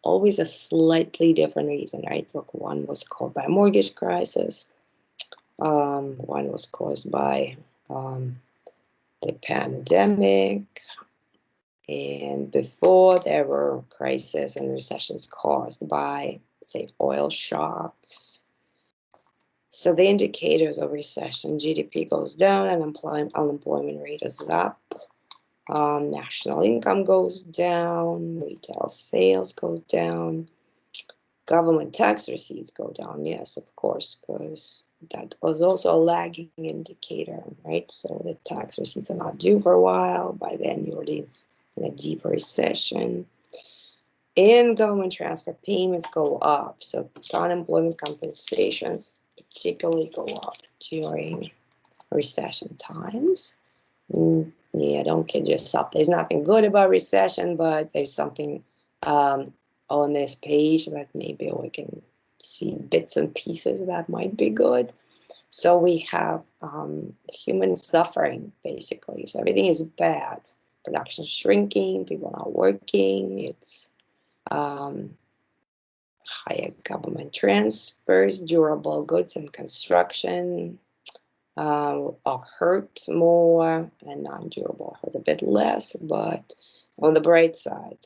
always a slightly different reason, right? Look, one was caused by a mortgage crisis, one was caused by the pandemic, and before there were crises and recessions caused by, say, oil shocks. So the indicators of recession: GDP goes down, and unemployment rate is up, national income goes down, retail sales goes down, government tax receipts go down. Yes, of course, because that was also a lagging indicator, right? So the tax receipts are not due for a while. By then, you're already in a deep recession. And government transfer payments go up. So unemployment compensations particularly go up during recession times. Yeah, don't kid yourself. There's nothing good about recession, but there's something on this page that maybe we can see bits and pieces that might be good. So we have human suffering, basically. So everything is bad. Production shrinking, people not working. It's higher government transfers, durable goods and construction are hurt more, and non-durable hurt a bit less. But on the bright side,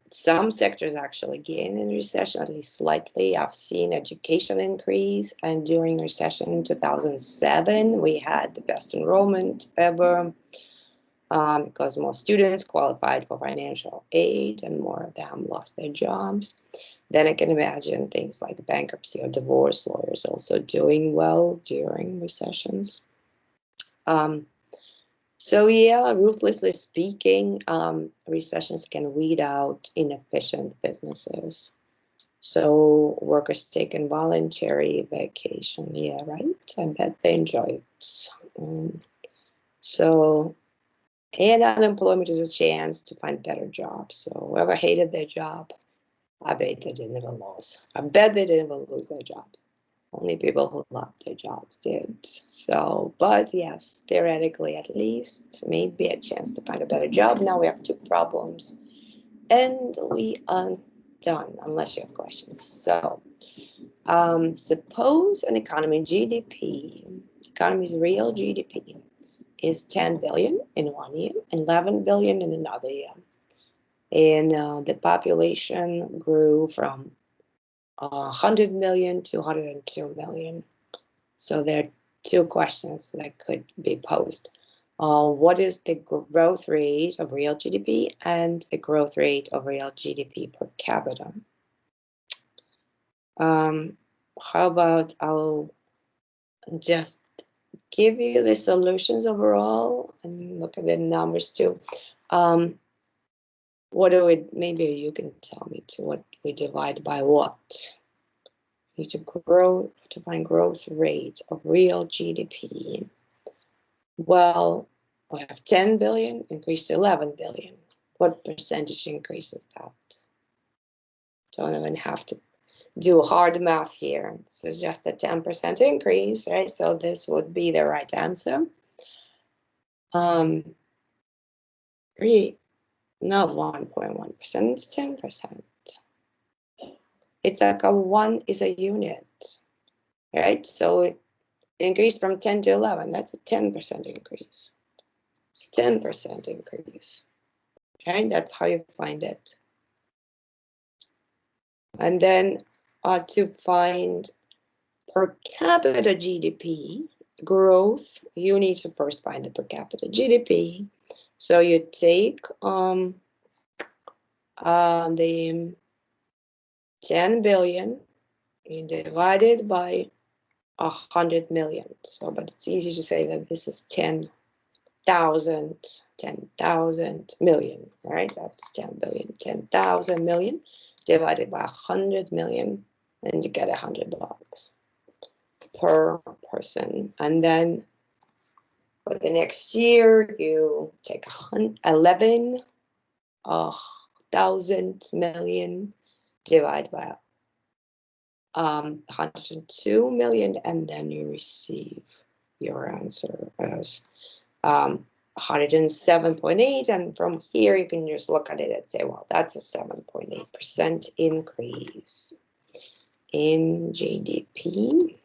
some sectors actually gain in recession, at least slightly. I've seen education increase, and during recession in 2007, we had the best enrollment ever, because more students qualified for financial aid and more of them lost their jobs. Then I can imagine things like bankruptcy or divorce lawyers also doing well during recessions. So yeah, ruthlessly speaking, recessions can weed out inefficient businesses. So workers take involuntary vacation. Yeah, right. I bet they enjoy it. And unemployment is a chance to find better jobs. So whoever hated their job, I bet they didn't even lose. I bet they didn't even lose their jobs. Only people who love their jobs did. So, but yes, theoretically at least, maybe a chance to find a better job. Now we have two problems, and we are done, unless you have questions. So, suppose an economy's real GDP, is 10 billion in 1 year and 11 billion in another year. And the population grew from 100 million to 102 million. So there are two questions that could be posed. What is the growth rate of real GDP and the growth rate of real GDP per capita? How about I'll just give you the solutions overall and look at the numbers too. What do we, maybe you can tell me to what we divide by what? Need to find growth rate of real GDP. Well, we have 10 billion increased to 11 billion. What percentage increase is that? Don't even have to do hard math here. This is just a 10% increase, right? So this would be the right answer. Not 1.1%, it's 10%. It's like a 1 is a unit, right? So it increased from 10 to 11. That's a 10% increase. It's a 10% increase. Okay, that's how you find it. And then to find per capita GDP growth, you need to first find the per capita GDP. So you take the 10 billion, you divide it by 100 million. So, but it's easy to say that this is 10,000 million, right? That's 10 billion, 10,000 million divided by 100 million, and you get $100 per person. And then for the next year, you take 11,000 million divided by 102 million, and then you receive your answer as 107.8. And from here, you can just look at it and say, well, that's a 7.8% increase in GDP.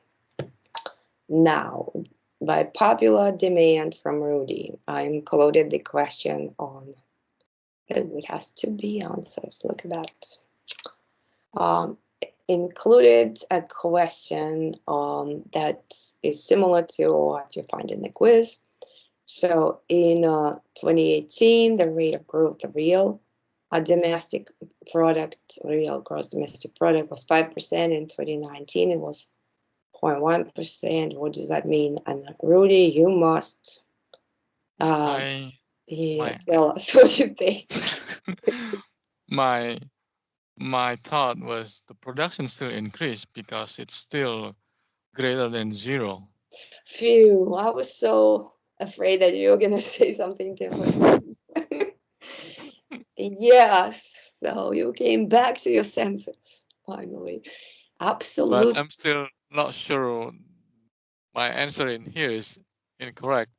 Now, by popular demand from Rudy, I included the question on, it has to be answers, look at that. Included a question that is similar to what you find in the quiz. So in 2018, the rate of growth of real domestic product, real gross domestic product was 5%. In 2019, it was 0.1%. What does that mean? And Rudy, you must tell us what you think. My thought was the production still increased because it's still greater than zero. Phew, I was so afraid that you were going to say something different. Yes, so you came back to your senses, finally. Absolutely. But I'm still not sure my answer in here is incorrect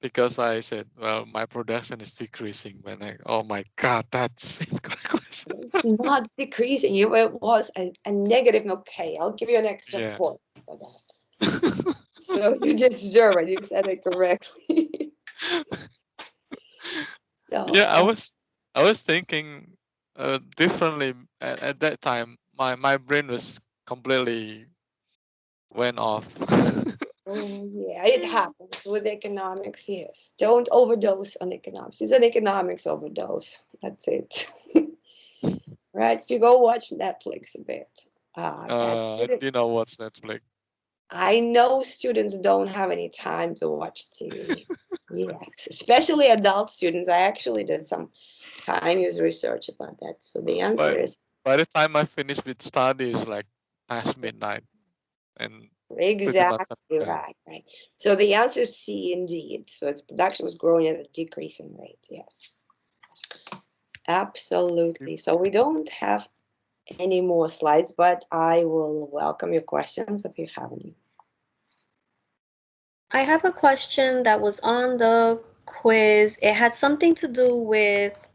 because I said, well, my production is decreasing. When oh my God, that's incorrect question. It's not decreasing. It was a negative. Okay, I'll give you an extra point for that. So you deserve it. You said it correctly. So yeah, I was thinking differently at that time. My brain was completely went off. oh yeah, it happens with economics. Yes, don't overdose on economics. It's an economics overdose. That's it. Right? You go watch Netflix a bit. That's it. You know what's Netflix? I know students don't have any time to watch TV. Yeah, especially adult students. I actually did some time use research about that. So the answer is By the time I finish with studies, like past midnight, and pretty much exactly right. So the answer is C indeed. So its production was growing at a decreasing rate. Yes, absolutely. So we don't have any more slides, but I will welcome your questions if you have any. I have a question that was on the quiz. It had something to do with,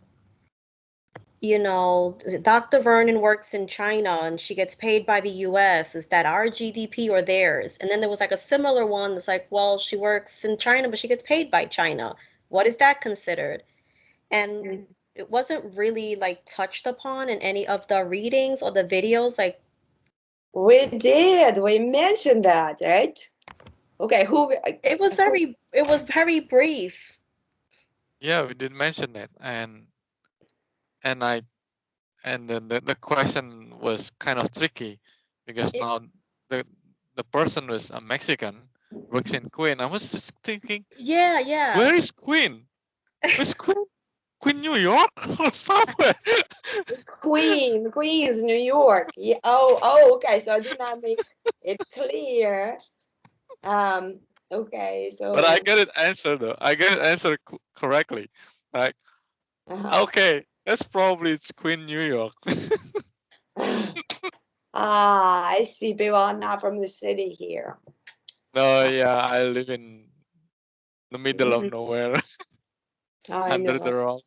Dr. Vernon works in China and she gets paid by the US. Is that our GDP or theirs? And then there was like a similar one that's like, well, she works in China, but she gets paid by China. What is that considered? And it wasn't really like touched upon in any of the readings or the videos. Like, we mentioned that, right? Okay, it was very brief. Yeah, we did mention that, and then the question was kind of tricky because now the person was a Mexican, works in Queen. I was just thinking, Yeah. where is Queen? Where's Queen? Queen, New York or somewhere? Queens, New York. Yeah. Oh, okay. So I did not make it clear. Okay, so. But I get it answered though. I get it answered correctly. Like, okay, that's probably it's Queen, New York. I see. People are not from the city here. No, yeah, I live in the middle of nowhere. I Under know. the rock.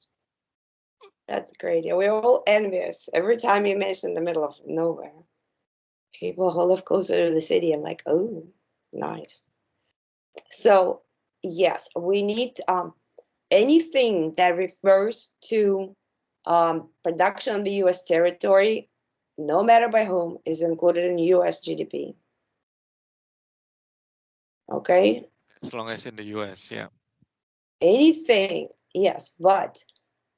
That's great. Yeah, we're all envious. Every time you mention the middle of nowhere, people who live closer to the city, I'm like, oh, nice. So, yes, we need anything that refers to production on the U.S. territory, no matter by whom, is included in U.S. GDP. Okay? As long as in the US, yeah. Anything, yes, but.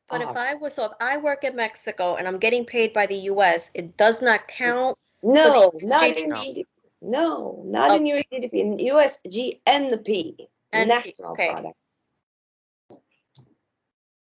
But if I work in Mexico and I'm getting paid by the US, it does not count. No, for the not GDP. in GDP. No, not in US GDP. In US GNP, national okay. product.